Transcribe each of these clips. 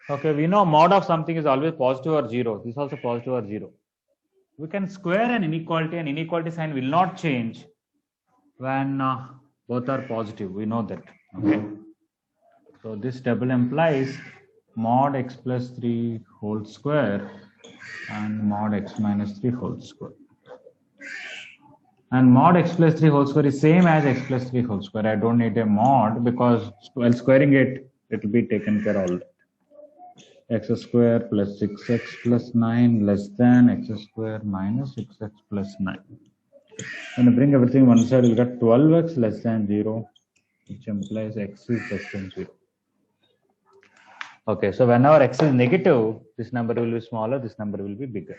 Okay, we know mod of something is always positive or 0. This is also positive or 0. We can square an inequality, and inequality sign will not change when both are positive. We know that. Okay. So this table implies mod x plus 3 whole square and mod x minus 3 whole square. And mod x plus 3 whole square is same as x plus 3 whole square. I don't need a mod because while squaring it, it will be taken care of all that. X square plus 6x plus 9 less than x square minus 6x plus 9. When I bring everything one side, we'll get 12x less than 0, which implies x is less than 0. Okay, so whenever x is negative, this number will be smaller, this number will be bigger.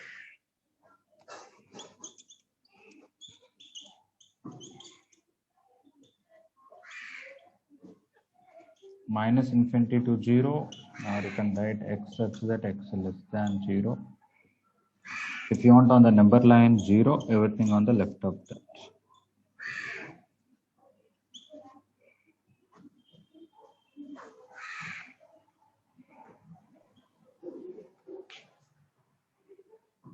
Minus infinity to 0, or you can write x such that x less than 0. If you want on the number line 0, everything on the left of that.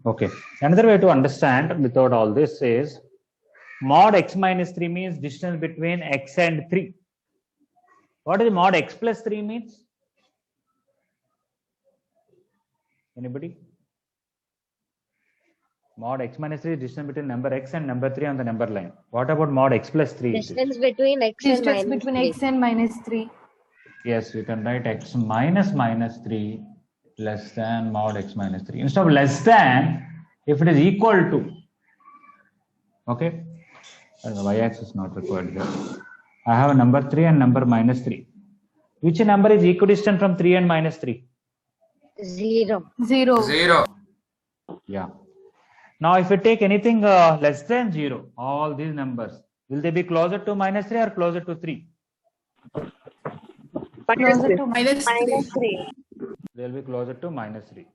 Okay, another way to understand without all this is mod x minus 3 means distance between x and 3. What is mod x plus 3 means? Anybody? Mod x minus 3 is distance between number x and number 3 on the number line. What about mod x plus 3? Distance between x and minus 3. Yes, we can write x minus 3 less than mod x minus 3. Instead of less than, if it is equal to, okay, the y-axis is not required here. I have a number 3 and number minus 3. Which number is equidistant from 3 and minus 3? 0. Yeah. Now, if you take anything less than 0, all these numbers, will they be closer to minus 3 or closer to 3? Closer to minus 3. They will be closer to minus 3.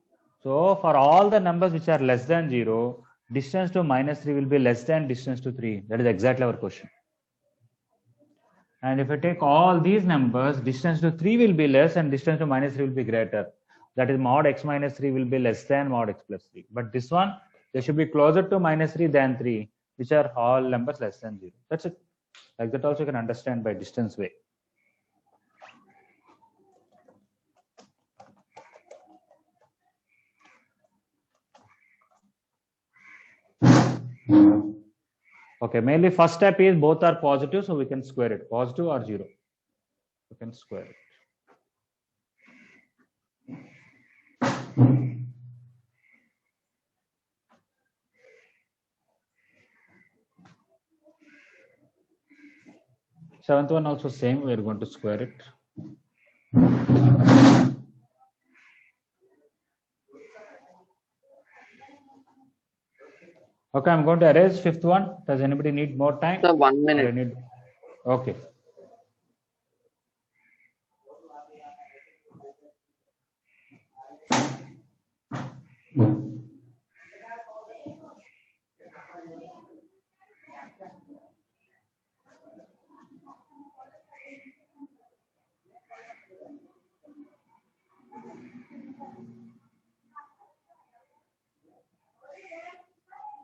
So, for all the numbers which are less than 0, distance to minus 3 will be less than distance to 3. That is exactly our question. And if I take all these numbers, distance to 3 will be less and distance to minus 3 will be greater. That is mod x minus 3 will be less than mod x plus 3. But this one, they should be closer to minus 3 than 3, which are all numbers less than 0. That's it. Like that also you can understand by distance way. Okay, mainly first step is both are positive, so we can square it. Positive or 0. We can square it. Seventh one also same, we are going to square it. Okay, I'm going to erase fifth one. Does anybody need more time? So 1 minute. Okay.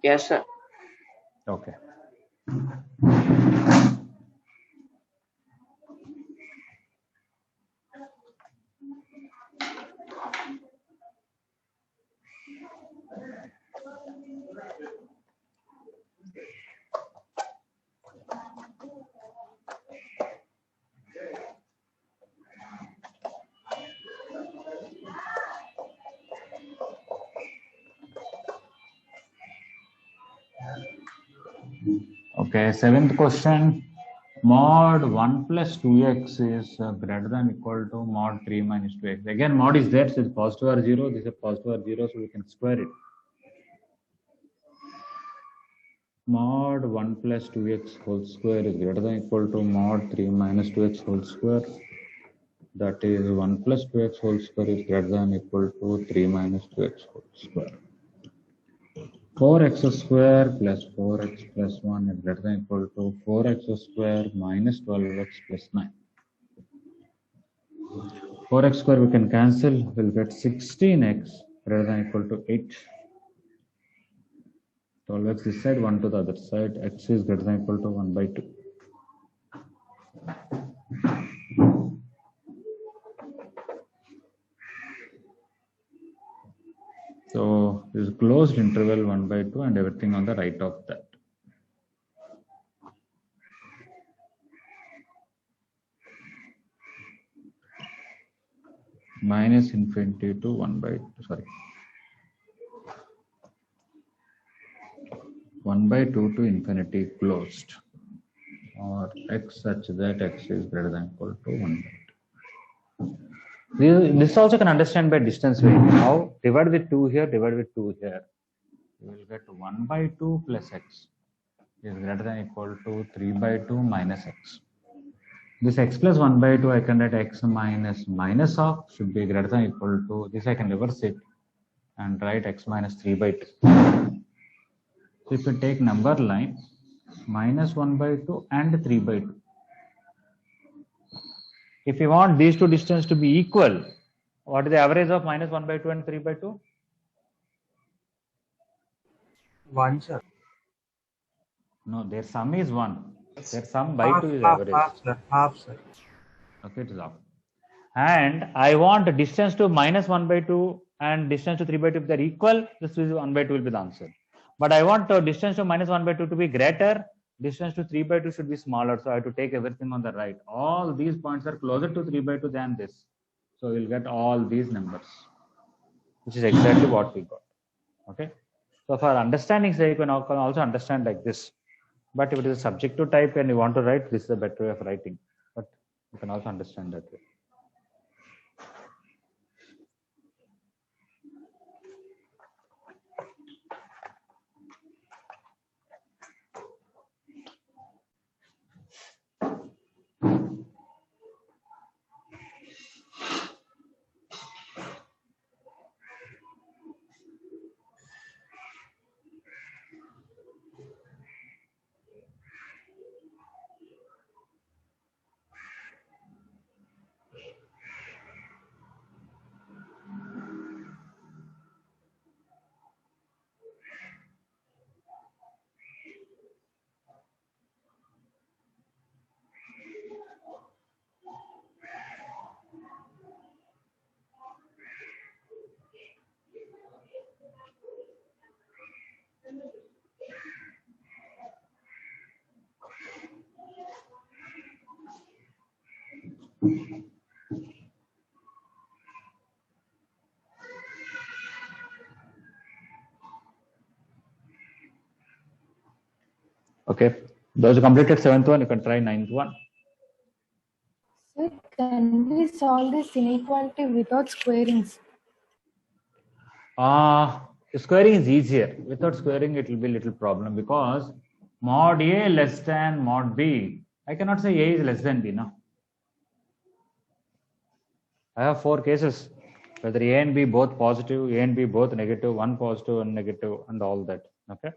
Yes, sir. Okay. Okay, seventh question. Mod 1 plus 2x is greater than equal to mod 3 minus 2x. Again, mod is there, so it's positive or 0. This is positive or 0, so we can square it. Mod 1 plus 2x whole square is greater than equal to mod 3 minus 2x whole square. That is 1 plus 2x whole square is greater than equal to 3 minus 2x whole square. 4x square plus 4x plus 1 is greater than equal to 4x square minus 12x plus 9. 4x square we can cancel. We'll get 16x greater than equal to 8. 12x this side, 1 to the other side. X is greater than equal to 1 by 2. So this is closed interval 1 by 2 and everything on the right of that. Minus infinity to 1 by 2, sorry. 1 by 2 to infinity closed, or x such that x is greater than equal to 1 by 2. This also can understand by distance variable. Now divide with 2 here, divide with 2 here. You will get 1 by 2 plus x is greater than equal to 3 by 2 minus x. This x plus 1 by 2 I can write x minus of should be greater than equal to this. I can reverse it and write x minus 3 by 2. So if you take number line minus 1 by 2 and 3 by 2. If you want these two distances to be equal, what is the average of minus 1 by 2 and 3 by 2? 1, sir. No, their sum is 1. Their sum by 2 is average. Half, sir. Okay, it is half. And I want the distance to minus 1 by 2 and distance to 3 by 2, if they are equal, this is 1 by 2 will be the answer. But I want the distance to minus 1 by 2 to be greater, distance to 3 by 2 should be smaller. So I have to take everything on the right. All these points are closer to 3 by 2 than this. So you'll get all these numbers, which is exactly what we got. Okay. So for understanding sake, you can also understand like this. But if it is a subjective type and you want to write, this is a better way of writing. But you can also understand that way. Okay, those who completed 7th one, you can try 9th one. Sir, can we solve this inequality without squarings? Squaring is easier. Without squaring, it will be a little problem because mod A less than mod B. I cannot say A is less than B, no. I have 4 cases, whether A and B both positive, A and B both negative, one positive, one negative, and all that. Okay.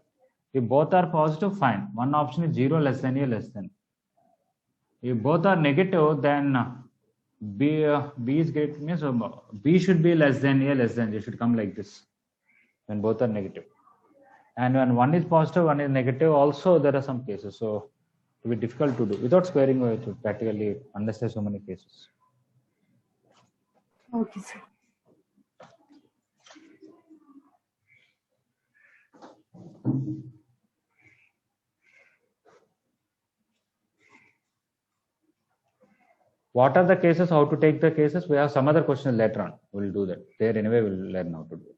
If both are positive, fine. One option is 0 less than A less than. If both are negative, then B is great means B should be less than A less than. It should come like this when both are negative. And when one is positive, one is negative, also there are some cases. So it will be difficult to do without squaring practically, unless there's so many cases. Okay, sir. What are the cases? How to take the cases? We have some other questions later on. We'll do that. There anyway, we'll learn how to do it.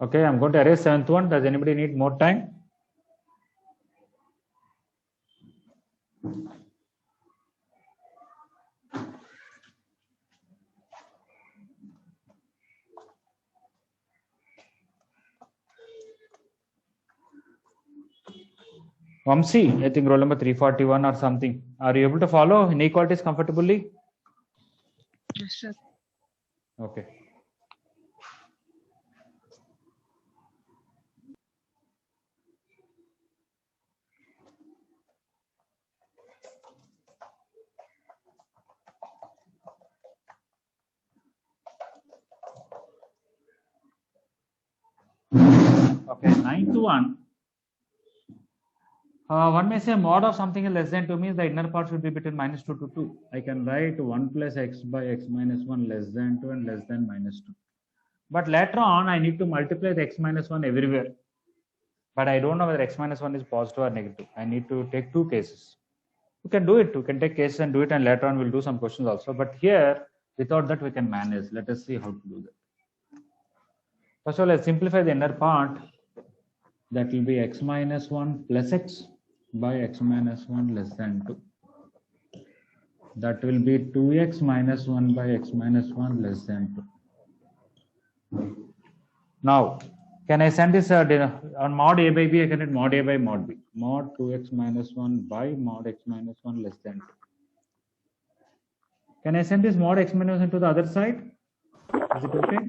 Okay, I'm going to erase 7th one. Does anybody need more time? Vamsi, I think roll number 341 or something. Are you able to follow inequalities comfortably? Yes, sir. Okay. Okay, 9th one. One may say mod of something is less than 2 means the inner part should be between -2 to 2. I can write 1 plus x by x minus 1 less than 2 and less than -2. But later on, I need to multiply the x minus 1 everywhere. But I don't know whether x minus 1 is positive or negative. I need to take two cases. You can do it. You can take cases and do it, and later on we'll do some questions also. But here, without that, we can manage. Let us see how to do that. First of all, let's simplify the inner part. That will be x minus 1 plus x by x minus 1 less than 2. That will be 2x minus 1 by x minus 1 less than 2. Now, can I send this on mod a by b? I can write mod a by mod b. Mod 2x minus 1 by mod x minus 1 less than 2. Can I send this mod x minus 1 to the other side? Is it okay?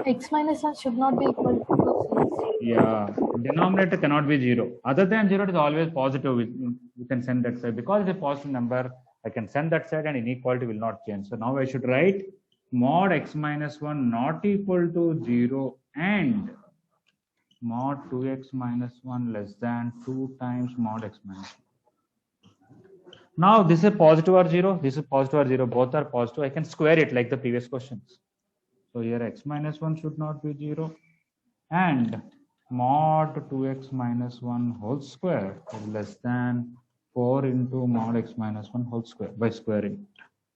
X minus 1 should not be equal to 2. Yeah, denominator cannot be 0. Other than 0, it is always positive. You can send that side. Because it's a positive number, I can send that side and inequality will not change. So now I should write mod x minus 1 not equal to 0 and mod 2x minus 1 less than 2 times mod x minus 1. Now this is positive or 0, this is positive or 0, both are positive. I can square it like the previous questions. So here x minus 1 should not be 0 and mod 2x minus 1 whole square is less than 4 into mod x minus 1 whole square by squaring,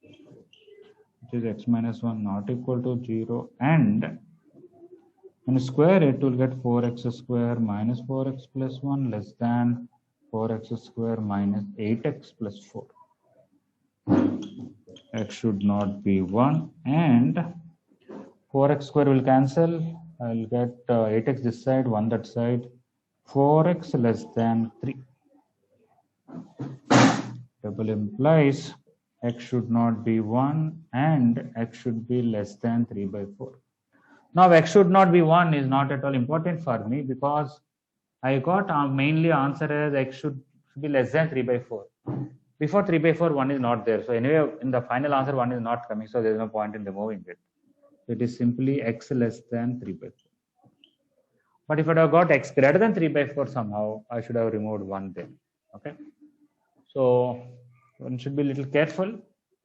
which is x minus 1 not equal to 0, and when you square it, you will get 4x square minus 4x plus 1 less than 4x square minus 8x plus 4. X should not be 1 and 4x square will cancel. I will get 8x this side, 1 that side, 4x less than 3. Double implies x should not be 1 and x should be less than 3 by 4. Now x should not be 1 is not at all important for me because I got mainly answer as x should be less than 3 by 4. Before 3 by 4, 1 is not there. So anyway, in the final answer, 1 is not coming. So there is no point in removing it. It is simply x less than 3 by 4. But if I have got x greater than 3 by 4 somehow, I should have removed 1 there. Okay. So one should be a little careful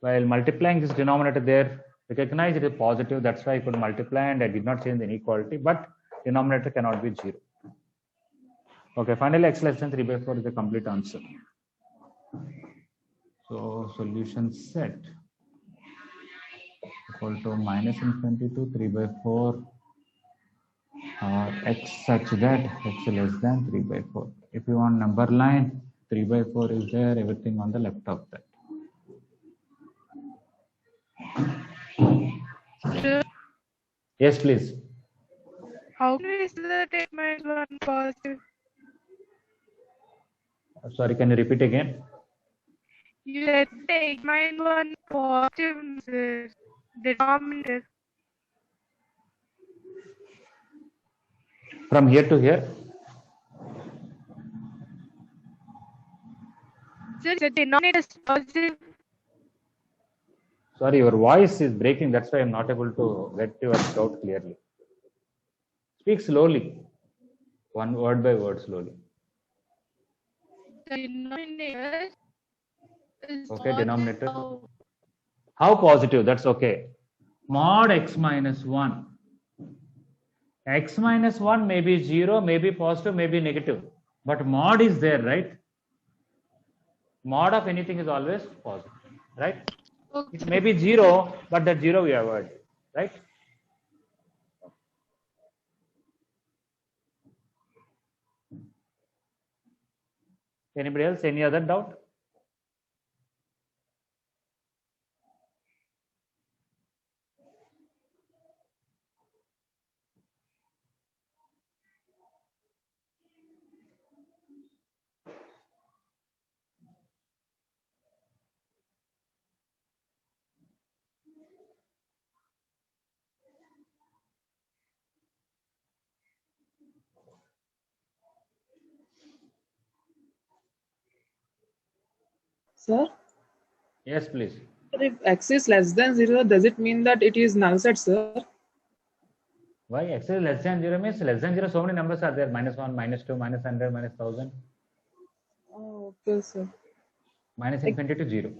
while multiplying this denominator there. Recognize it is positive. That's why I could multiply and I did not change the inequality. But denominator cannot be 0. Okay. Finally, x less than 3 by 4 is the complete answer. So solution set equal to minus infinity to 3 by 4 x such that x less than 3 by 4. If you want number line, 3 by 4 is there, everything on the left of that. Sir, Yes, please. how can we say that x minus 1 positive? Sorry, can you repeat again? You said x minus 1 positive, sir. The denominator. From here to here? Sir, the denominator is positive. Sorry, your voice is breaking. That's why I'm not able to get your doubt clearly. Speak slowly. One word by word slowly. The denominator is Okay, denominator. positive. How positive? That's okay. Mod x minus 1. X minus 1 may be 0, may be positive, may be negative. But mod is there, right? Mod of anything is always positive, right? Okay. It may be 0, but that 0 we avoid, right? Anybody else? Any other doubt? Sir, Yes, please. if x is less than 0, does it mean that it is null set, sir? Why x is less than 0 means less than 0, so many numbers are there, -1, -2, -100, -1000, Oh, okay, sir. minus Like, infinity to 0.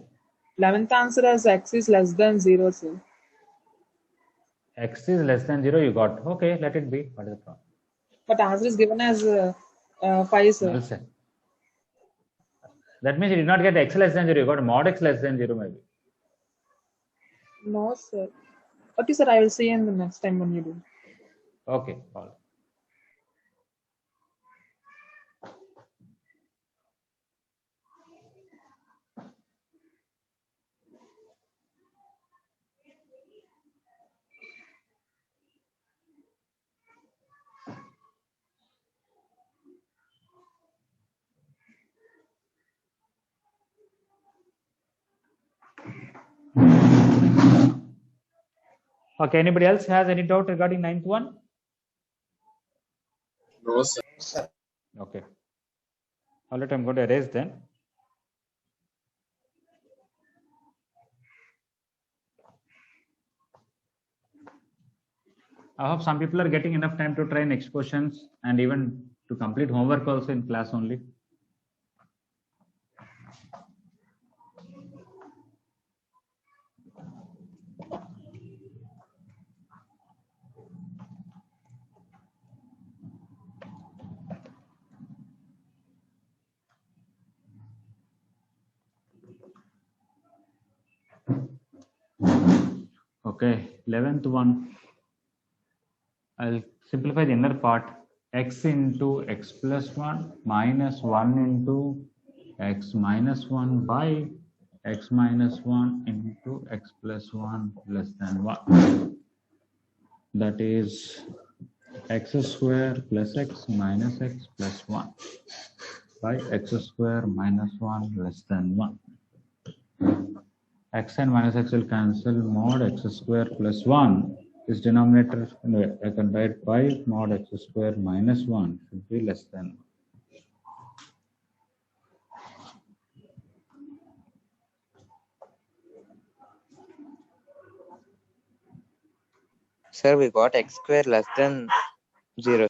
11th answer as x is less than 0, sir. X is less than 0, you got. Okay, let it be. What is the problem? But answer is given as 5, sir. Null set. That means you did not get x less than 0, you got mod x less than 0 maybe. No, sir. Okay, sir, I will see you in the next time when you do. Okay, all right. Okay, anybody else has any doubt regarding ninth one? No, sir. Okay. All right, I'm going to erase then. I hope some people are getting enough time to try next questions and even to complete homework also in class only. Okay, 11th one. I'll simplify the inner part. X into x plus 1 minus 1 into x minus 1 by x minus 1 into x plus 1 less than 1. That is x square plus x minus x plus 1 by x square minus 1 less than 1. X and minus x will cancel. Mod x square plus 1 is denominator. Anyway, I can write by mod x square minus 1 should be less than 1. Sir, we got x square less than 0.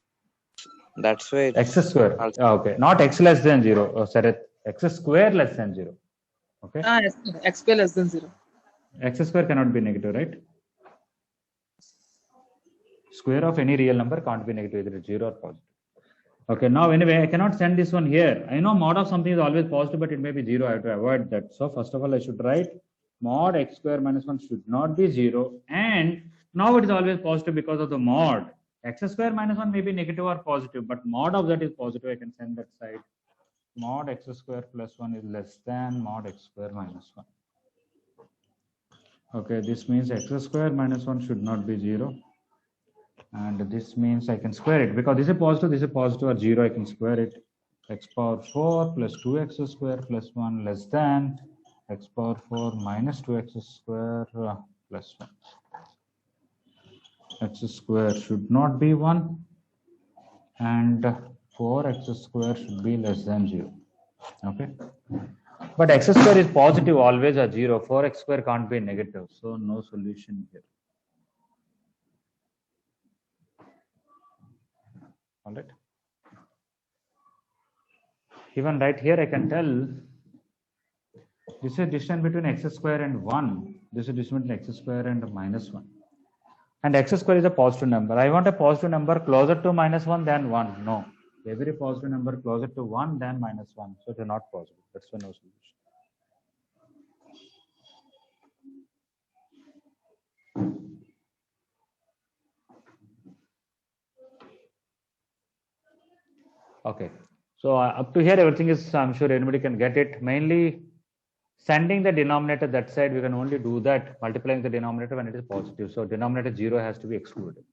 That's why X square. also. Okay, not x less than 0. Oh, sorry, x square less than 0. Okay. Yes, x square less than 0. X square cannot be negative, right? Square of any real number can't be negative, either 0 or positive. Okay, now anyway, I cannot send this one here. I know mod of something is always positive, but it may be 0. I have to avoid that. So first of all, I should write mod x square minus 1 should not be 0. And now it is always positive because of the mod. X square minus 1 may be negative or positive, but mod of that is positive. I can send that side. Mod x square plus 1 is less than mod x square minus 1. Okay, this means x square minus 1 should not be 0. And this means I can square it because this is positive or 0. I can square it. X power 4 plus 2x square plus 1 less than x power 4 minus 2x square plus 1. X square should not be 1 and 4x square should be less than 0. Okay. But x square is positive always or 0. 4x square can't be negative. So no solution here. All right. Even right here, I can tell this is distance between x square and 1. This is distance between x square and minus 1. And x square is a positive number. I want a positive number closer to minus 1 than 1. No. Every positive number closer to 1 than minus 1. So it is not positive. That's why no solution. Okay. So up to here, everything is, I'm sure anybody can get it. Mainly sending the denominator that side, we can only do that multiplying the denominator when it is positive. So denominator 0 has to be excluded.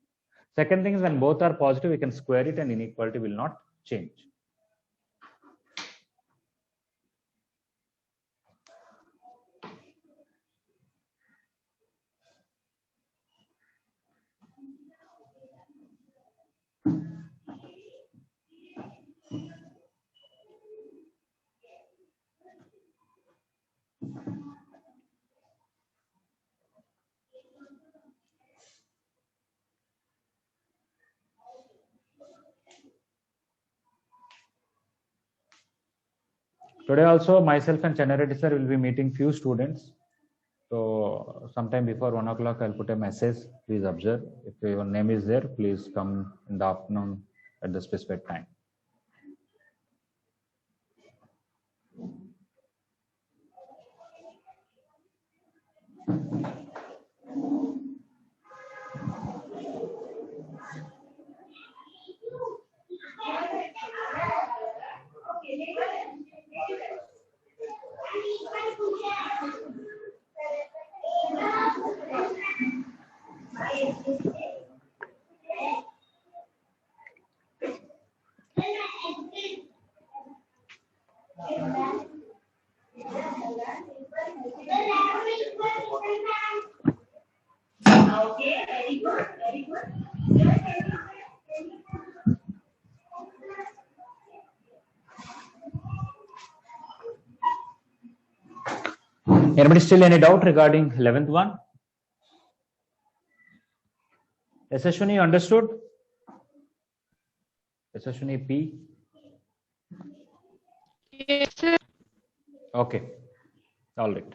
Second thing is when both are positive, we can square it and inequality will not change. Today also myself and Channareddy sir will be meeting few students. So sometime before 1 o'clock, I'll put a message. Please observe. If your name is there, please come in the afternoon at the specified time. Anybody still any doubt regarding 11th one? Yashashwini, you understood? Yashashwini P. Yes, sir. Okay. All right.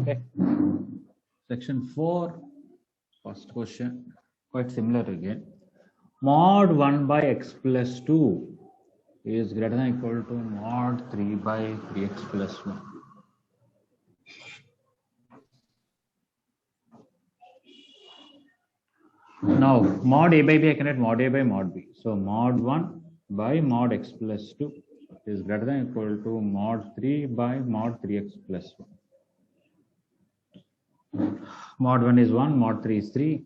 Okay. Section 4, first question, quite similar again. Mod 1 by x plus 2 is greater than or equal to mod 3 by 3x plus 1. Now, mod a by b, I can write mod a by mod b. So, mod 1 by mod x plus 2 is greater than or equal to mod 3 by mod 3x plus 1. Mod 1 is 1, mod 3 is 3.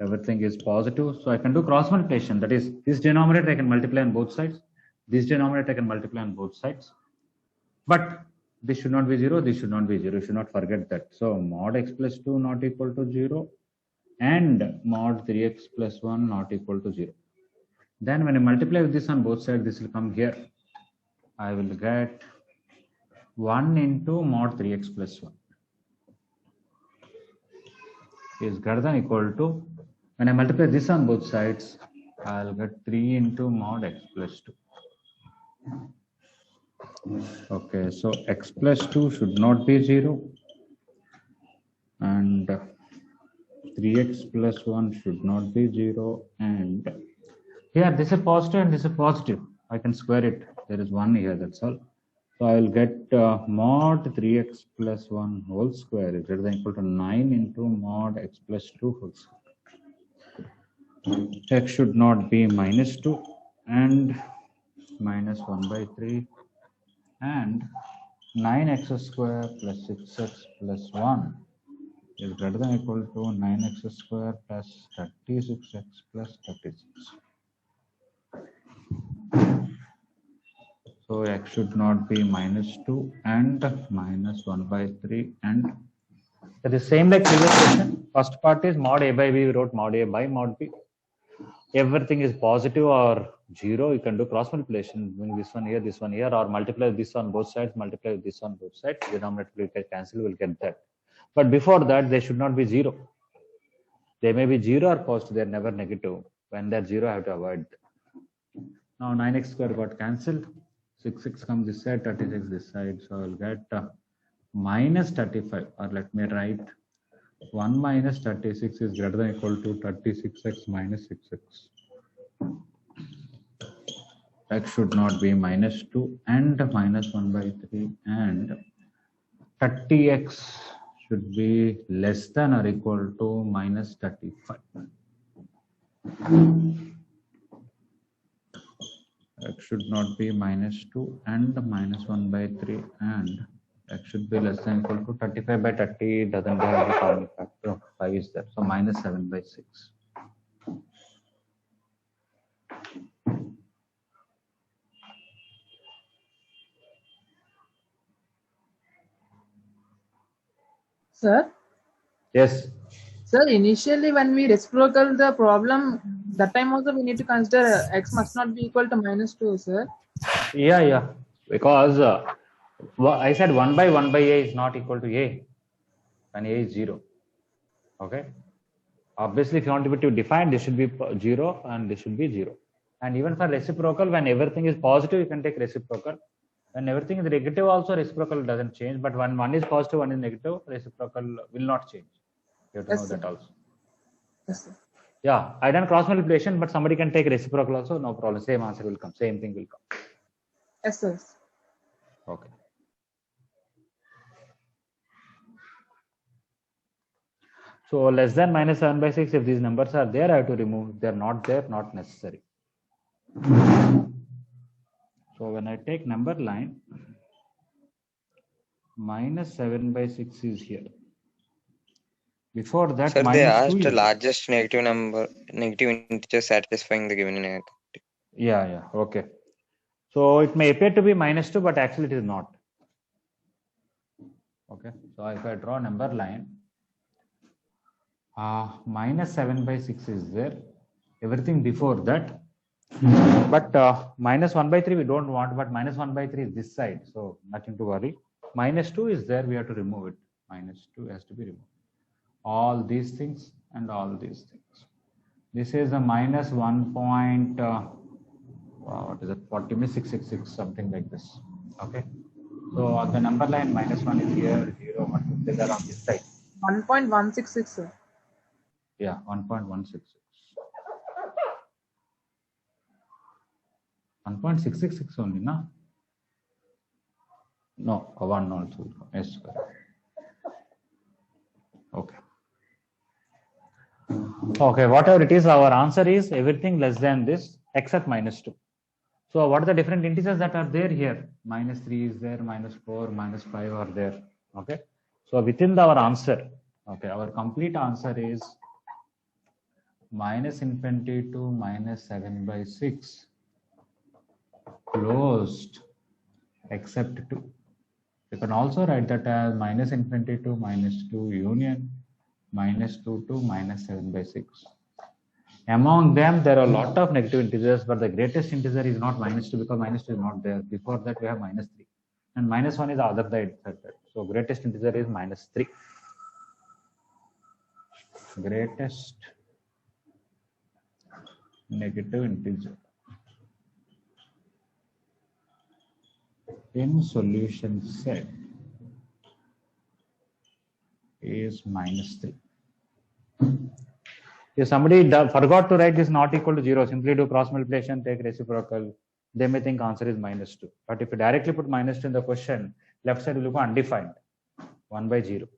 Everything is positive. So, I can do cross multiplication. That is, this denominator I can multiply on both sides. This denominator I can multiply on both sides. But this should not be 0. This should not be 0. You should not forget that. So, mod x plus 2 not equal to 0. And mod 3x plus 1 not equal to 0. Then when I multiply with this on both sides, this will come here. I will get 1 into mod 3x plus 1 is greater than or equal to, when I multiply this on both sides, I'll get 3 into mod x plus 2. Okay, so x plus 2 should not be 0. And 3x plus 1 should not be 0. And here, this is positive and this is positive. I can square it. There is 1 here, that's all. So I will get mod 3x plus 1 whole square is greater than or equal to 9 into mod x plus 2 whole square. X should not be minus 2 and minus 1 by 3 and 9x square plus 6x plus 1 is greater than or equal to 9x square plus 36x plus 36. So x should not be minus 2 and minus 1 by 3 and that is same like previous question. First part is mod a by b, we wrote mod a by mod b. Everything is positive or 0, you can do cross multiplication, bring this one here, or multiply this on both sides, multiply this on both sides, denominator will get cancelled, we'll get that. But before that, they should not be 0. They may be 0 or positive, they're never negative. When they're 0, I have to avoid that. Now 9x square got cancelled. 6 comes this side, 36 this side. So I'll get minus 35, or let me write 1 minus 36 is greater than or equal to 36x minus 6x. X should not be minus 2 and minus 1 by 3, and 30x should be less than or equal to minus 35. X should not be minus 2 and minus 1 by 3, and X should be less than or equal to 35 by 30 doesn't have a common factor of 5 is there. So minus 7 by 6. Sir, Yes. sir, initially when we reciprocal the problem, that time also we need to consider x must not be equal to minus 2, sir. Yeah. Because I said 1 by a is not equal to a when a is 0. Okay. Obviously, if you want to define, this should be 0 and this should be 0. And even for reciprocal, when everything is positive, you can take reciprocal. When everything is negative, also reciprocal doesn't change. But when one is positive, one is negative, reciprocal will not change. You have to know that also. Yes, sir. Yeah, I done cross multiplication, but somebody can take reciprocal also, no problem. Same answer will come, same thing will come. Yes, sir. Okay. So less than minus 7 by 6, if these numbers are there, I have to remove. If they're not there, not necessary. So when I take number line, minus 7 by 6 is here. Before that, Sir, they minus asked 2 the is largest negative integer satisfying the given inequality. Yeah, okay. So it may appear to be minus 2, but actually it is not. Okay, so if I draw number line, minus 7 by 6 is there. Everything before that. But minus 1 by 3 we don't want, but minus 1 by 3 is this side. So nothing to worry. Minus 2 is there, we have to remove it. Minus 2 has to be removed. All these things and all these things. This is a minus 1 point, what is it, 40,666, something like this. Okay. So on the number line, minus 1 is here, 0, 1, 2, these are on this side. 1.166, sir. Yeah, 1.166. 1.666 only, no? No, 1 also. Yes, correct. Okay. Okay, whatever it is, our answer is everything less than this except minus 2. So what are the different integers that are there here? Minus 3 is there, minus 4, minus 5 are there. Okay. So within our answer, okay, our complete answer is minus infinity to minus 7 by 6 closed except 2. You can also write that as minus infinity to minus 2 union minus 2 to minus 7 by 6. Among them, there are a lot of negative integers, but the greatest integer is not minus 2 because minus 2 is not there. Before that, we have minus 3. And minus 1 is the other side. So greatest integer is minus 3. Greatest negative integer in solution set is minus 3. If somebody forgot to write this not equal to 0, simply do cross multiplication, take reciprocal, they may think answer is minus 2. But if you directly put minus 2 in the question, left side will look undefined, 1 by 0.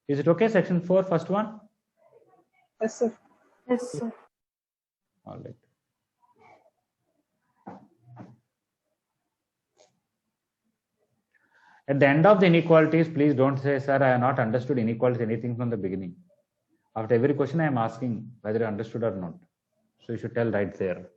Is it okay? Section 4, first one? Yes, sir. Yes, sir. All right. At the end of the inequalities, please don't say, sir, I have not understood inequalities anything from the beginning. After every question, I am asking whether you understood or not. So you should tell right there.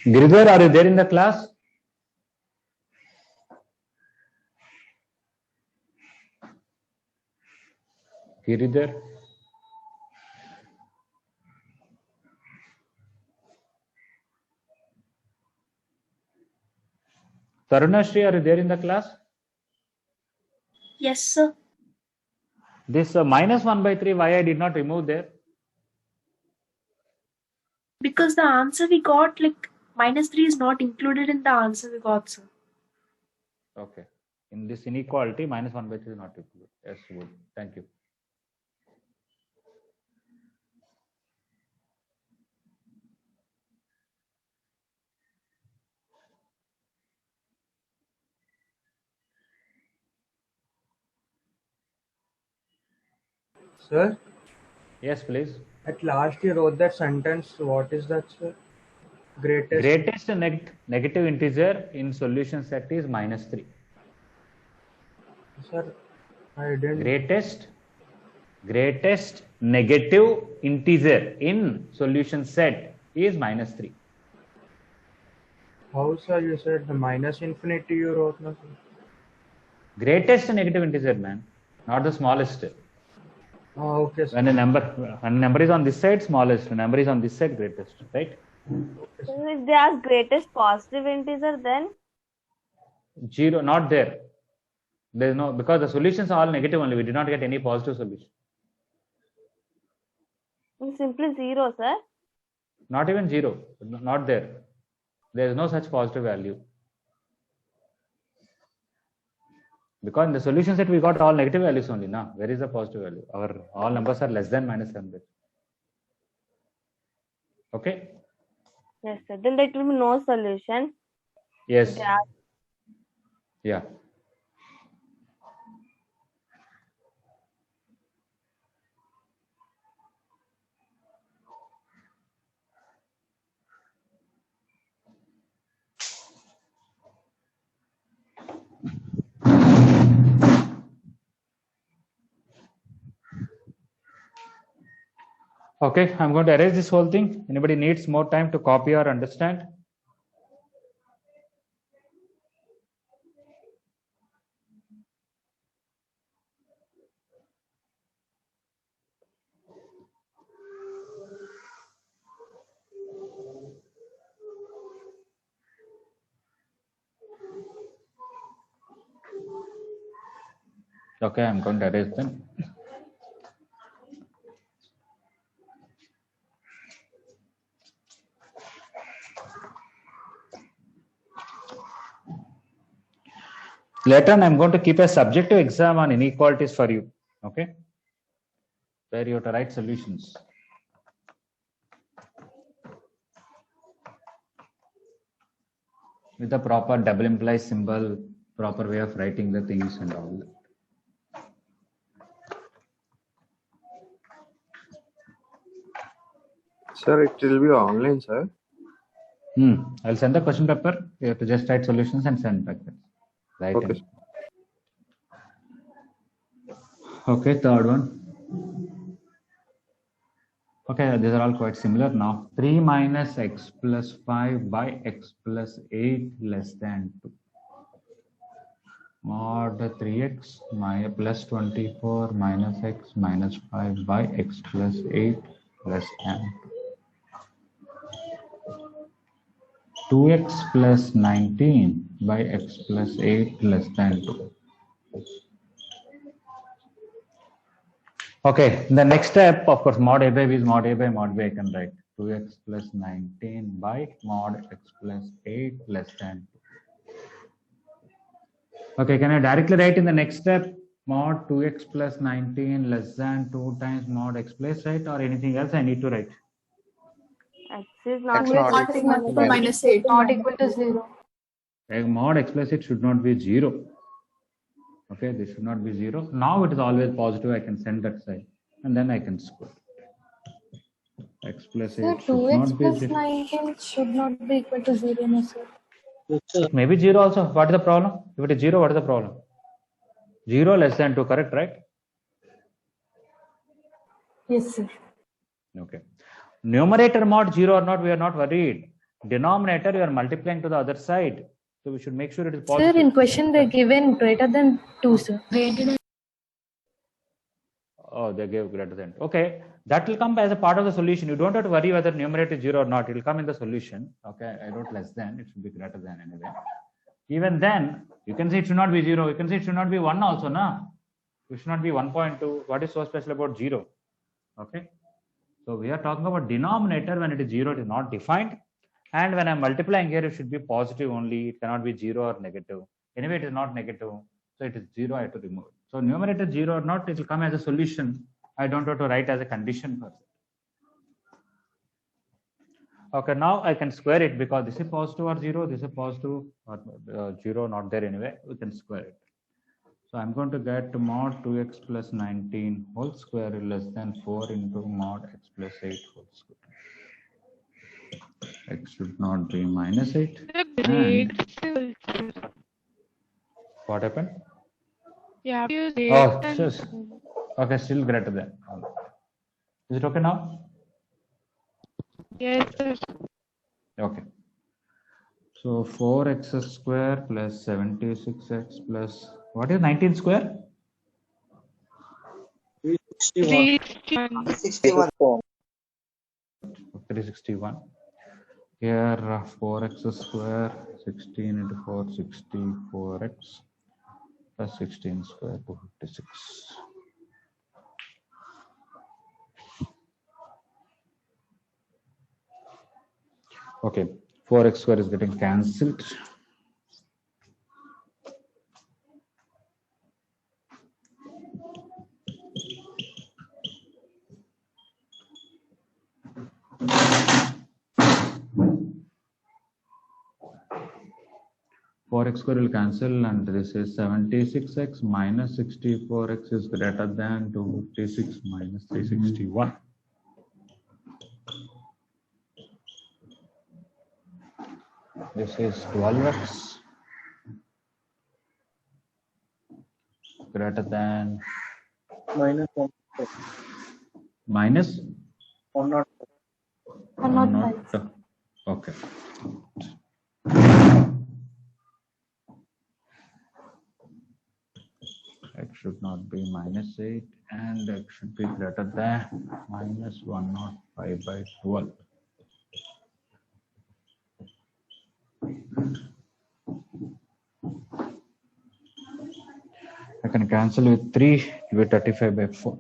Giridhar, are you there in the class? Giridhar? Tarunashri, are you there in the class? Yes, sir. This minus 1 by 3, why I did not remove there? Because the answer we got, like -3 is not included in the answer we got, sir. Okay. In this inequality, minus 1 by 3 is not included. Yes, good. Thank you. Sir, Yes, please. at last you wrote that sentence. What is that, sir? Greatest negative integer in solution set is -3. Sir, I didn't. Greatest negative integer in solution set is -3. How, sir? You said the minus infinity you wrote, no, sir? Greatest negative integer, man, not the smallest. Oh, okay, sir. When a number is on this side, smallest. When a number is on this side, greatest, right? So if they ask greatest positive integer, then 0, not there. There is no, because the solutions are all negative only. We did not get any positive solution. it's simply 0, sir. Not even 0, not there. There is no such positive value. Because in the solution set we got all negative values only. Now, where is the positive value? Our all numbers are less than -100. Okay? Yes, sir. Then there will be no solution. Yes. Yeah. Yeah. Okay, I'm going to erase this whole thing. Anybody needs more time to copy or understand? Okay, I'm going to erase them. Later on, I'm going to keep a subjective exam on inequalities for you. Okay, where you have to write solutions. With the proper double implies symbol, proper way of writing the things and all that. Sir, it will be online, sir. I'll send the question paper. You have to just write solutions and send back. Right. Okay. Okay, third one. Okay, these are all quite similar now. 3 minus x plus 5 by x plus 8 less than 2. Mod 3x plus 24 minus x minus 5 by x plus 8 less than 2. 2x plus 19 by x plus 8 less than 2. Okay, the next step, of course, mod a by b is mod a by mod b. I can write 2x plus 19 by mod x plus 8 less than 2. Okay, can I directly write in the next step mod 2x plus 19 less than 2 times mod x plus 8, or anything else I need to write? X is not X equal not to equal to -8. Not equal to 0. Mod x plus 8 should not be 0. Okay, this should not be 0. Now it is always positive. I can send that side and then I can square. X plus 8 Sir, should 2x not be plus 0. 19 should not be equal to 0, no, sir. Maybe 0 also. What is the problem? If it is 0, what is the problem? 0 less than 2, correct, right? Yes, sir. Okay. Numerator mod 0 or not, we are not worried. Denominator, you are multiplying to the other side. So we should make sure it is Sir, positive. in question they're given greater than 2, sir. Oh, they gave greater than. Okay, that will come as a part of the solution. You don't have to worry whether numerator is 0 or not. It will come in the solution. Okay, I wrote less than. It should be greater than anyway. Even then, you can say it should not be 0. You can say it should not be 1 also, na? It should not be 1.2. What is so special about 0? Okay. So we are talking about denominator. When it is 0, it is not defined. And when I'm multiplying here, it should be positive only. It cannot be 0 or negative. Anyway, it is not negative. So it is 0, I have to remove it. So numerator 0 or not, it will come as a solution. I don't have to write as a condition for it. Okay, now I can square it because this is positive or 0, this is positive or 0, not there anyway. We can square it. So I'm going to get mod 2x plus 19 whole square less than 4 into mod x plus 8 whole square. X should not be minus 8. And what happened? Yeah, Oh, just, okay, still greater than. Is it okay now? yes, sir. Okay. So 4x square plus 76x plus, what is 19 square? 361. 361. Here 4x square, 16 into 4, 64x plus 16 square, 256. Okay, 4x square is getting cancelled. Four x square will cancel, and this is 76x minus 64x is greater than 256 minus 361. This is 12x greater than minus 105. Okay. X should not be minus 8 and X should be greater than minus 105 by 12. I can cancel with 3, it will be 35 by 4.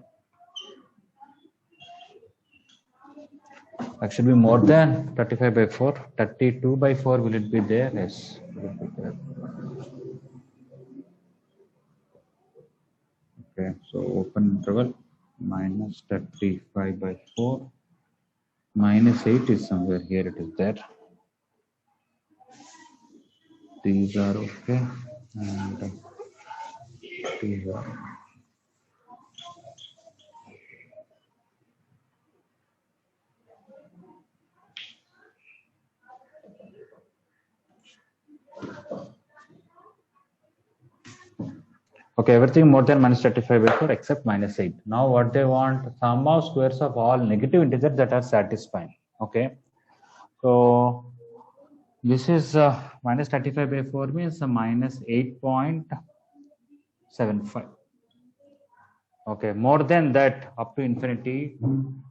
X should be more than 35 by 4. 32 by 4, will it be there? Yes. Will be there. Okay, so open interval minus 35 by 4. Minus 8 is somewhere here, it is there. These are okay. And these are. Okay, everything more than minus 35 by 4 except minus 8. Now what they want, sum of squares of all negative integers that are satisfying. Okay, so this is minus 35 by 4 means minus 8.75. Okay, more than that up to infinity.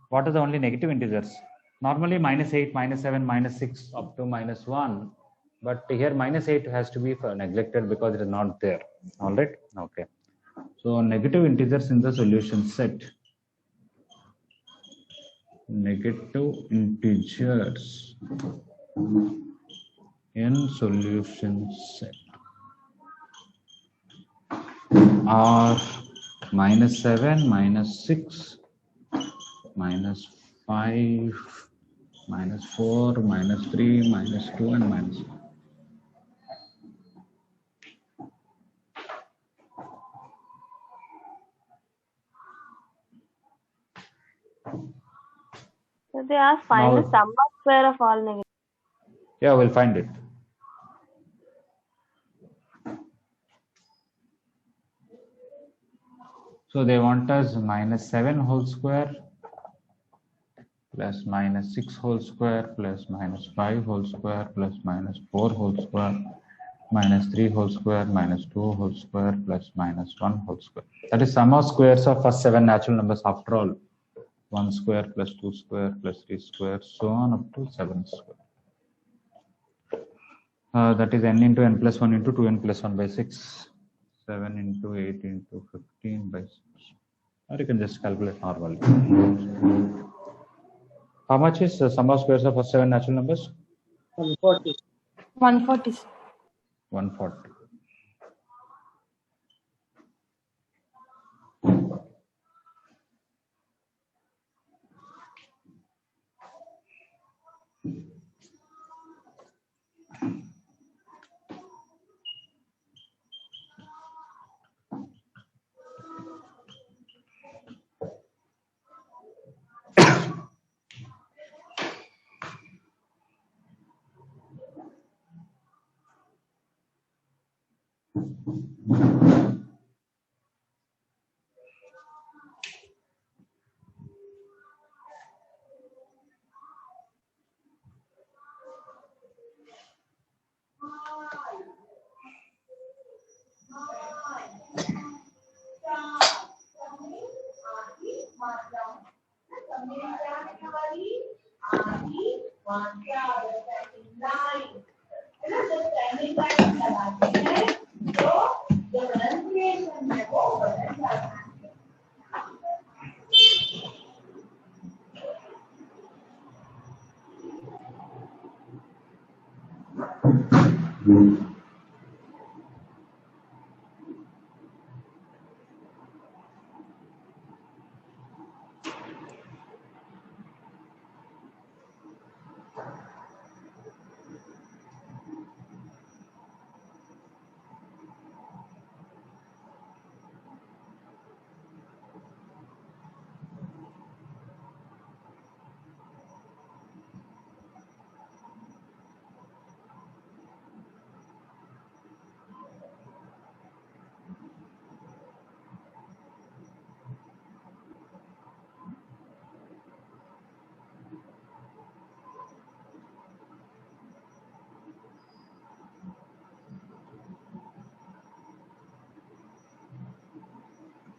What are the only negative integers? Normally minus 8, minus 7, minus 6 up to minus 1. But here minus 8 has to be neglected because it is not there. All right. Okay. So negative integers in the solution set. Negative integers in solution set are minus 7, minus 6, minus 5, minus 4, minus 3, minus 2, and minus 1. So they ask find Now- the sum of square of all negative. Yeah, we'll find it. So they want us minus 7 whole square plus minus 6 whole square plus minus 5 whole square plus minus 4 whole square minus 3 whole square minus 2 whole square plus minus 1 whole square. That is sum of squares of first 7 natural numbers after all. 1 square plus 2 square plus 3 square, so on up to 7 square. That is n into n plus 1 into 2n plus 1 by 6. 7 into 8 into 15 by 6. Or you can just calculate normally. How much is the sum of squares of first 7 natural numbers? 140. 140. 140.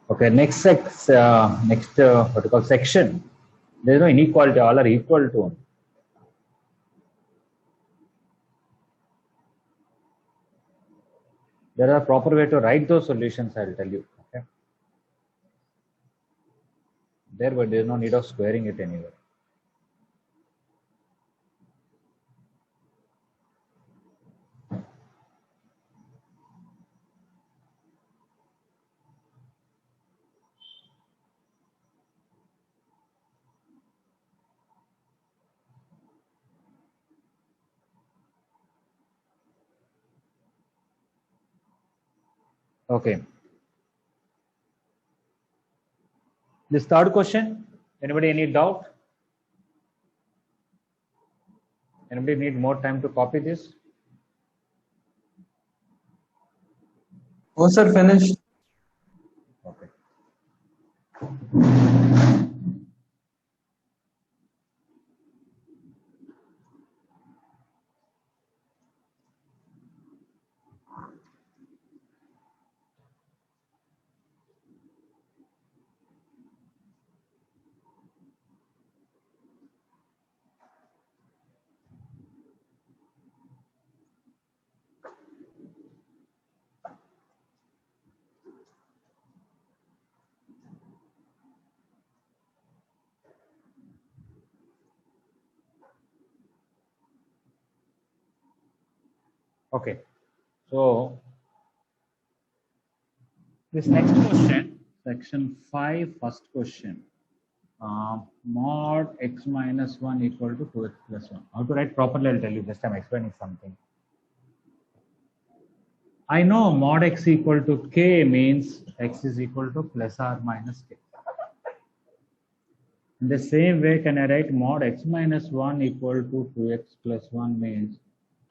Okay, next what you call section. There is no inequality, all are equal to 1. There are proper way to write those solutions, I will tell you. Okay. There is no need of squaring it anywhere. Okay. This third question, anybody any doubt? Anybody need more time to copy this? Oh, sir, finished. Okay. Okay. So this next question, section 5, first question. Mod x minus 1 equal to 2x plus 1. How to write properly, I'll tell you. Just I'm explaining something. I know mod x equal to k means x is equal to plus or minus k. In the same way, can I write mod x minus 1 equal to 2x plus 1 means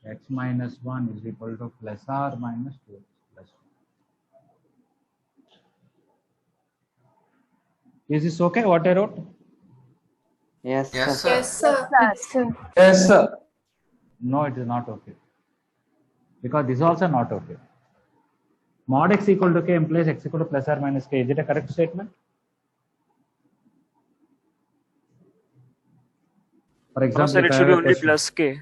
x minus 1 is equal to plus or minus 2x plus 1. Is this okay what I wrote? Yes, sir. Yes, sir. Yes, sir. Yes, sir. Yes, sir. No, it is not okay. Because this is also not okay. Mod x equal to k implies x equal to plus or minus k. Is it a correct statement? For No, example, sir, if it I should have be a only question. plus k.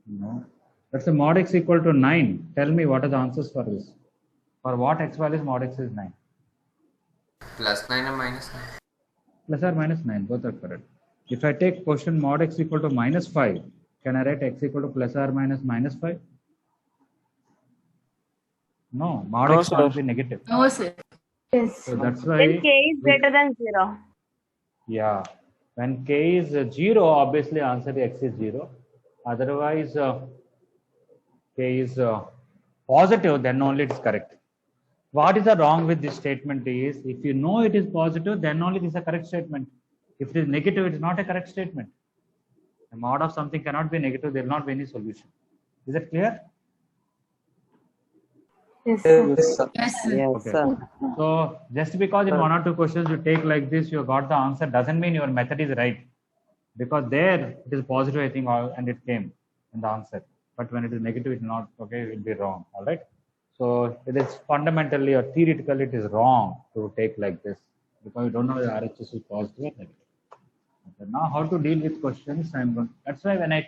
No. Let's say mod x equal to 9. Tell me what are the answers for this. For what x values mod x is 9? Plus 9 and minus 9. Plus or minus 9, both are correct. If I take question mod x equal to minus 5, can I write x equal to plus or minus 5? No, mod No, x sir. can't be negative. No, sir. Yes. So that's Then why, k is greater than 0. yeah, when k is 0, obviously answer x is 0. Otherwise, k is positive, then only it is correct. What is the wrong with this statement is, if you know it is positive, then only it is a correct statement. If it is negative, it is not a correct statement. The mod of something cannot be negative, there will not be any solution. Is it clear? Yes, sir. Yes, sir. Yes, sir. Yes, Okay. sir. So just because in one or two questions you take like this, you got the answer, doesn't mean your method is right. Because there it is positive, I think, and it came in the answer. But when it is negative, it is not okay, it will be wrong. All right. So it is fundamentally or theoretically it is wrong to take like this because you don't know the RHS is positive or negative. Okay. Now how to deal with questions? That's why when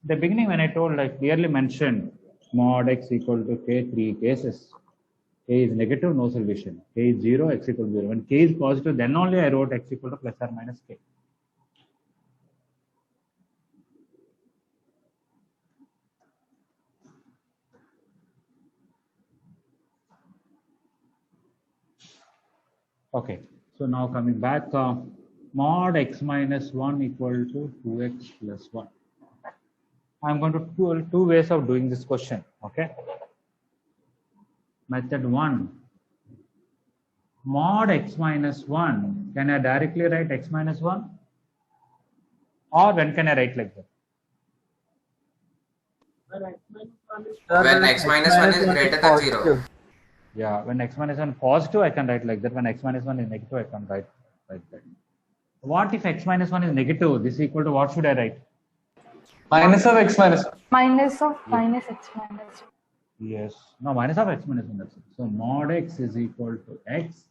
the beginning when I told, I clearly mentioned mod x equal to k, 3 cases. K is negative, no solution. K is 0, x equal to 0. When k is positive, then only I wrote x equal to plus or minus k. Okay, so now coming back, mod x minus 1 equal to 2x plus 1. I'm going to do two ways of doing this question. Okay. Method 1. Mod x minus 1. Can I directly write x minus 1? Or when can I write like that? When x minus 1 is greater than 0. Yeah, when x minus 1 positive, I can write like that. When x minus 1 is negative, I can write like that. What if x minus 1 is negative? This is equal to what should I write? Minus of x minus 1. Minus of minus x minus 1. Yes. No, minus of x minus 1. That's it. So mod x is equal to x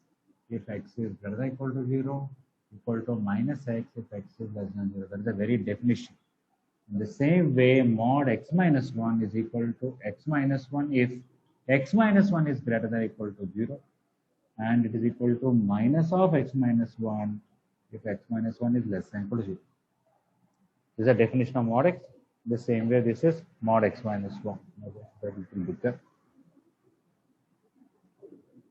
if x is greater than equal to 0, equal to minus x if x is less than 0. That is the very definition. In the same way, mod x minus 1 is equal to x minus 1 if x minus 1 is greater than equal to 0, and it is equal to minus of x minus 1 if x minus 1 is less than equal to 0. This is the definition of mod x. The same way this is mod x minus 1.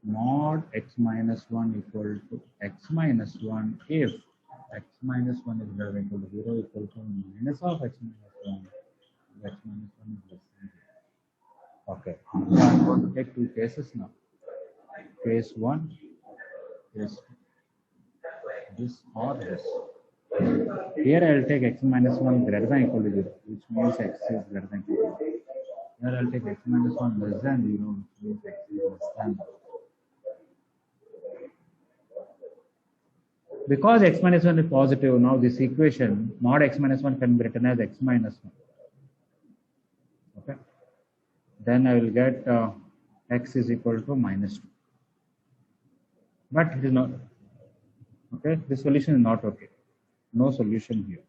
Mod x minus 1 equal to x minus 1 if x minus 1 is greater than equal to 0, equal to minus of x minus 1 if x minus 1 is less than 0. Okay, so I'm going to take two cases now. Case 1 is this or this. Here I will take x minus 1 greater than equal to 0, which means x is greater than equal to 0. Here I will take x minus 1 less than 0, which means x is less than 0. Because x minus 1 is positive, now this equation mod x minus 1 can be written as x minus 1. Okay. Then I will get x is equal to minus 2. But it is not. Okay. This solution is not okay. No solution here.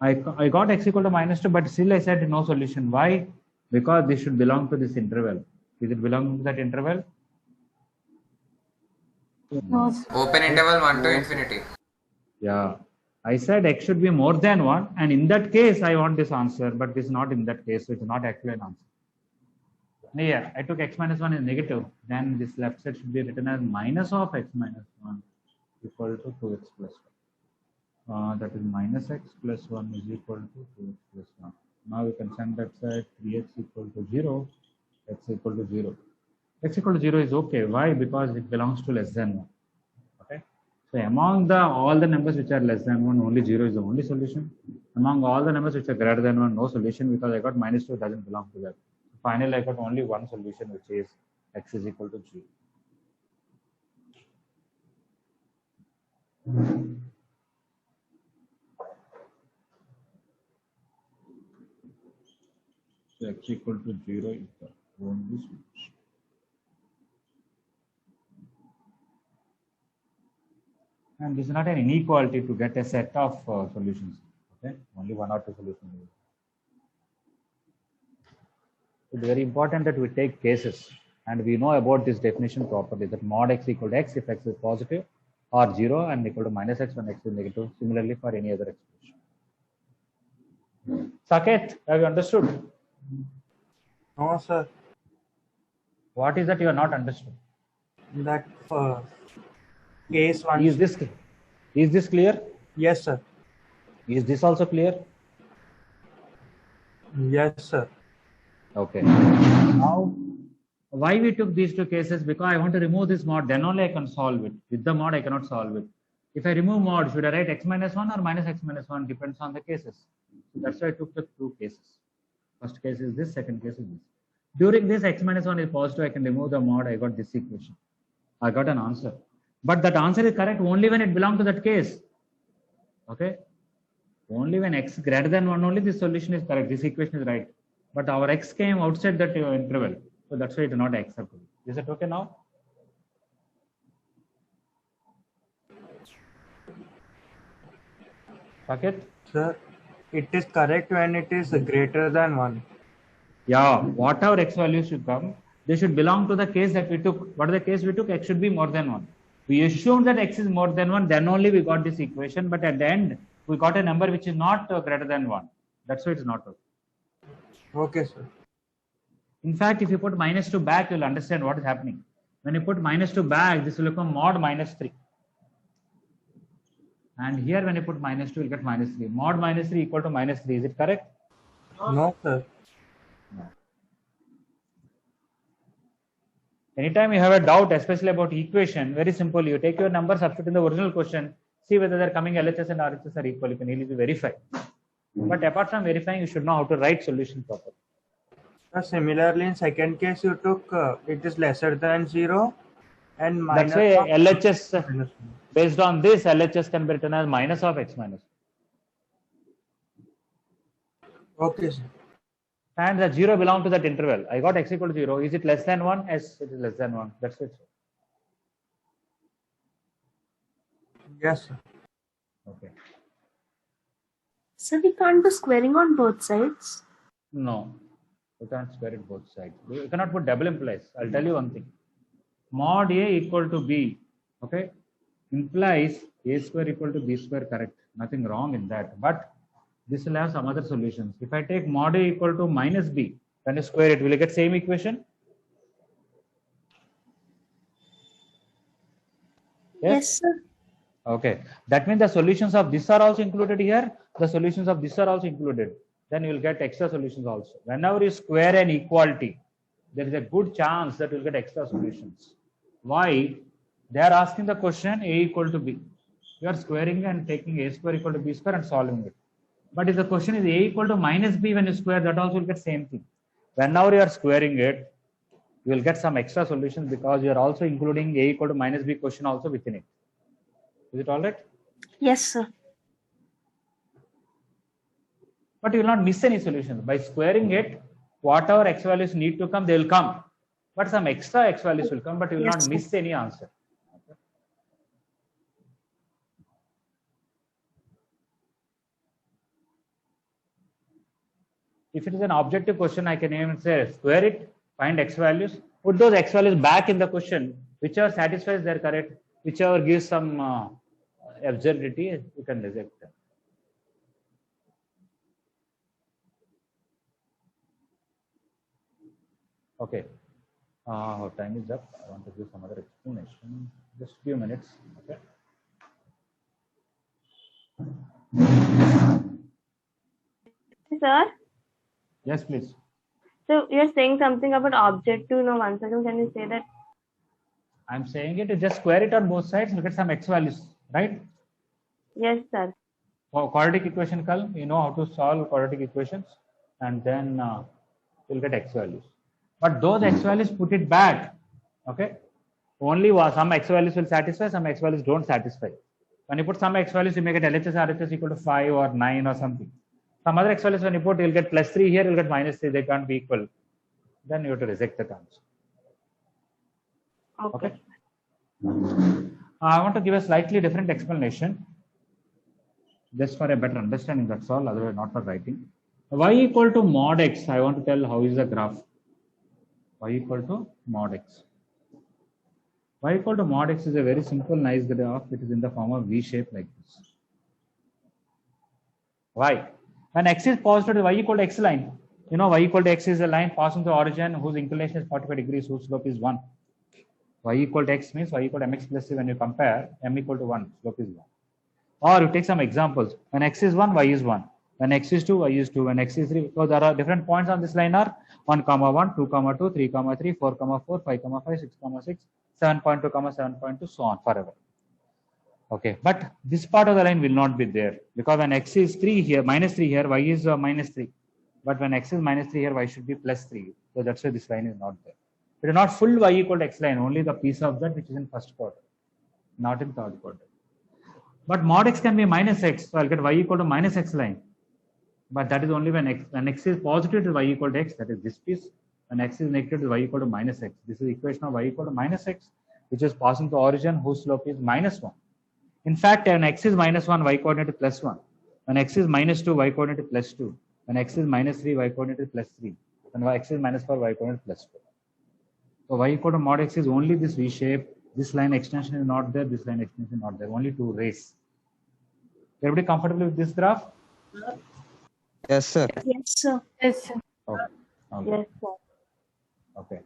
I got x equal to minus 2, but still I said no solution. Why? Because this should belong to this interval. Is it belong to that interval? No, sir. Open interval 1 to infinity. Yeah. I said x should be more than 1, and in that case I want this answer, but this is not in that case, so it's not actually an answer. Here I took x minus 1 is negative, then this left side should be written as minus of x minus 1 equal to 2x plus 1. That is minus x plus 1 is equal to 2x plus 1. Now we can send that side 3x equal to 0, x equal to 0. X equal to 0 is okay. Why? Because it belongs to less than 1. Okay. So among all the numbers which are less than 1, only 0 is the only solution. Among all the numbers which are greater than 1, no solution, because I got minus 2 doesn't belong to that. Finally, I got only one solution, which is x is equal to 0. So x equal to 0 is the only solution. And this is not an inequality to get a set of solutions. Okay, only one or two solutions. It's very important that we take cases, and we know about this definition properly, that mod x equal to x if x is positive, or 0 and equal to minus x when x is negative. Similarly for any other expression. Saket, have you understood? No, sir. What is that you are not understood? That case one. Is this clear? Yes, sir. Is this also clear? Yes, sir. Okay. Now, why we took these two cases? Because I want to remove this mod, then only I can solve it. With the mod, I cannot solve it. If I remove mod, should I write x minus 1 or minus x minus 1? Depends on the cases. So that's why I took the two cases. First case is this, second case is this. During this, x minus 1 is positive, I can remove the mod, I got this equation. I got an answer. But that answer is correct only when it belongs to that case. Okay? Only when x greater than 1 only this solution is correct, this equation is right. But our x came outside that interval. So that's why it is not acceptable. Is it okay now? Saket? Sir, it is correct when it is greater than 1. Yeah, whatever x values should come, they should belong to the case that we took. What is the case we took? X should be more than 1. We assumed that x is more than 1, then only we got this equation. But at the end, we got a number which is not greater than 1. That's why it's not okay. Okay, sir. In fact, if you put minus 2 back, you'll understand what is happening. When you put minus 2 back, this will become mod minus 3. And here, when you put minus 2, you'll get minus 3. Mod minus 3 equal to minus 3. Is it correct? No, sir. No. Anytime you have a doubt, especially about equation, very simple. You take your number, substitute in the original question, see whether they're coming LHS and RHS are equal. You can easily verify. But apart from verifying, you should know how to write solution properly. Similarly, in second case, you took it is lesser than 0 and minus. That's why LHS, minus 1. based on this, LHS can be written as minus of x minus. Okay, sir. And the 0 belongs to that interval. I got x equal to 0. Is it less than 1? Yes, it is less than 1. That's it. Yes, sir. Okay. So we can't do squaring on both sides. No, you can't square it both sides. You cannot put double implies. I'll tell you one thing. Mod A equal to B, okay, implies A square equal to B square, correct. Nothing wrong in that. But this will have some other solutions. If I take mod A equal to minus B, when you square it, will you get same equation? Yes, sir. Okay. That means the solutions of this are also included here. The solutions of this are also included. Then you will get extra solutions also. Whenever you square an equality, there is a good chance that you will get extra solutions. Why? They are asking the question A equal to B. You are squaring and taking A square equal to B square and solving it. But if the question is A equal to minus B, when you square, that also will get same thing. Whenever you are squaring it, you will get some extra solutions because you are also including A equal to minus B question also within it. Is it all right? Yes, sir. But you will not miss any solutions. By squaring it, whatever x values need to come, they will come. But some extra x values will come, but you will not miss any answer. Okay. If it is an objective question, I can even say square it, find x values, put those x values back in the question, whichever satisfies their correct, whichever gives some absurdity, you can reject them. Okay, our time is up. I want to give some other explanation. Just a few minutes. Okay. Sir, Yes, please. so you're saying something about objective. No, 1 second. Can you say that? I'm saying it. You just square it on both sides. Look at some x values, right? Yes, sir. For quadratic equation, you know how to solve quadratic equations, and then you'll get x values. But those x values, put it back. Okay. Only some x values will satisfy, some x values don't satisfy. When you put some x values, you may get LHS, RHS equal to 5 or 9 or something. Some other x values, when you put, you'll get plus 3 here, you'll get minus 3. They can't be equal. Then you have to reject the terms. Okay. I want to give a slightly different explanation, just for a better understanding. That's all. Otherwise, not for writing. Y equal to mod x. I want to tell how is the graph. Y equal to mod x. Y equal to mod x is a very simple, nice graph. It is in the form of V shape like this. Why? When x is positive, y equal to x line. You know, y equal to x is a line passing through origin whose inclination is 45 degrees, whose slope is 1. Y equal to x means y equal to mx plus c. When you compare, m equal to 1, slope is 1. Or you take some examples. When x is 1, y is 1. When x is 2, y is 2. When x is 3, so there are different points on this line are 1, 1, 2, 2, 3, 3, 4, 4, 5, 5, 6, 6, 7.2, 7.2, so on forever. Okay, but this part of the line will not be there because when x is 3 here, minus 3 here, y is minus 3. But when x is minus 3 here, y should be plus 3. So that's why this line is not there. It is not full y equal to x line, only the piece of that which is in first quarter, not in third quarter. But mod x can be minus x, so I'll get y equal to minus x line. But that is only when x is positive to y equal to x, that is this piece. When x is negative to y equal to minus x. This is the equation of y equal to minus x, which is passing to origin whose slope is minus 1. In fact, when x is minus 1, y coordinate is plus 1. When x is minus 2, y coordinate is plus 2. When x is minus 3, y coordinate is plus 3. When x is minus 4, y coordinate is plus 4. So y equal to mod x is only this V shape. This line extension is not there. This line extension is not there. Only two rays. Everybody comfortable with this graph? Yes, sir. Yes, sir. Yes, sir. Okay. Okay. Yes, sir. Okay.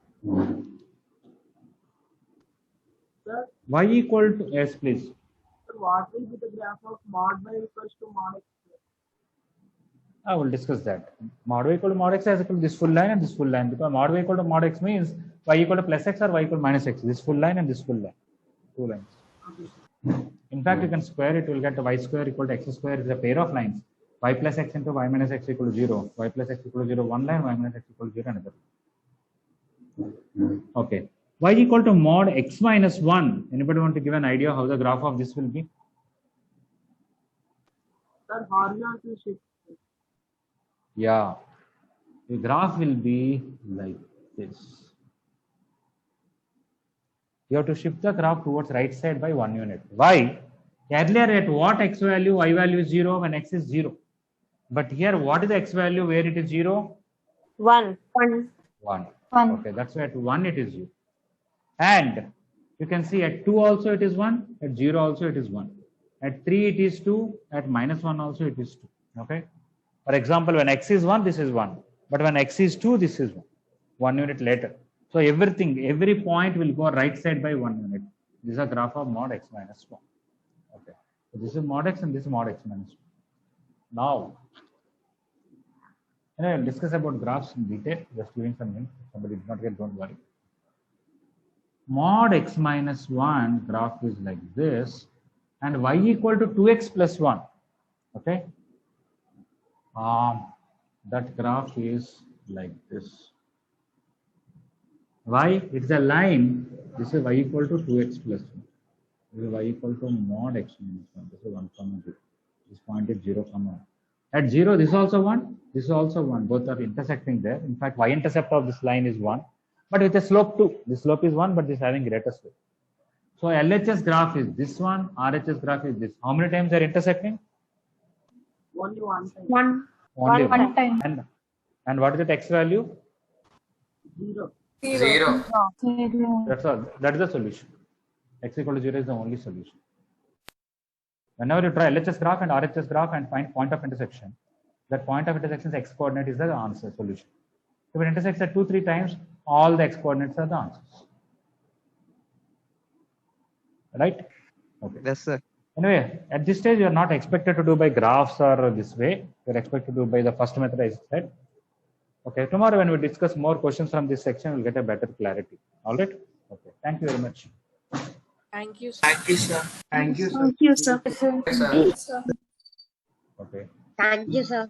Y equal to, yes, please. What will be the graph of mod y equals to mod x? I will discuss that. Mod y equal to mod x is equal to this full line and this full line, because mod y equal to mod x means y equal to plus x or y equal to minus x. This full line and this full line. Two lines. In fact, you can square it, you will get y square equal to x square is a pair of lines. Y plus x into y minus x equal to 0. Y plus x equal to 0, one line, y minus x equal to 0, another. Okay. Y equal to mod x minus 1. Anybody want to give an idea how the graph of this will be? Sir, horizontal shift. Yeah. The graph will be like this. You have to shift the graph towards right side by 1 unit. Why? Earlier at what x value, y value is 0 when x is 0. But here, what is the x value where it is 0? 1. 1. Okay, that's why at 1 it is 0. And you can see at 2 also it is 1, at 0 also it is 1. At 3 it is 2, at minus 1 also it is 2. Okay. For example, when x is 1, this is 1. But when x is 2, this is 1. 1 unit later. So everything, every point will go right side by 1 unit. This is a graph of mod x minus 1. Okay. So this is mod x and this is mod x minus 1. Now, I'll discuss about graphs in detail. Just giving some hints. If somebody did not get, don't worry. Mod x minus 1 graph is like this, and y equal to 2x plus 1. Okay. That graph is like this. Y, it's a line. This is y equal to 2x plus 1. This is y equal to mod x minus 1. This is 1, 2. This point is 0, 1. At 0, this is also 1. This is also 1. Both are intersecting there. In fact, y-intercept of this line is 1. But with a slope 2. This slope is 1, but this is having greater slope. So LHS graph is this one. RHS graph is this. How many times they are intersecting? Only one time. Only One time. And what is the x value? 0. 0. That's all. That is the solution. X equal to 0 is the only solution. Whenever you try LHS graph and RHS graph and find point of intersection, that point of intersection's x coordinate is the answer solution. If it intersects at 2, 3 times, all the x coordinates are the answers. Right? Okay. Yes, sir. Anyway, at this stage, you are not expected to do by graphs or this way. You are expected to do by the first method I said. Okay, tomorrow when we discuss more questions from this section, we'll get a better clarity. All right? Okay, thank you very much. Thank you, sir. Thank you, sir. Thank you, sir. Thank you, sir. Yes, sir. Okay. Thank you, sir.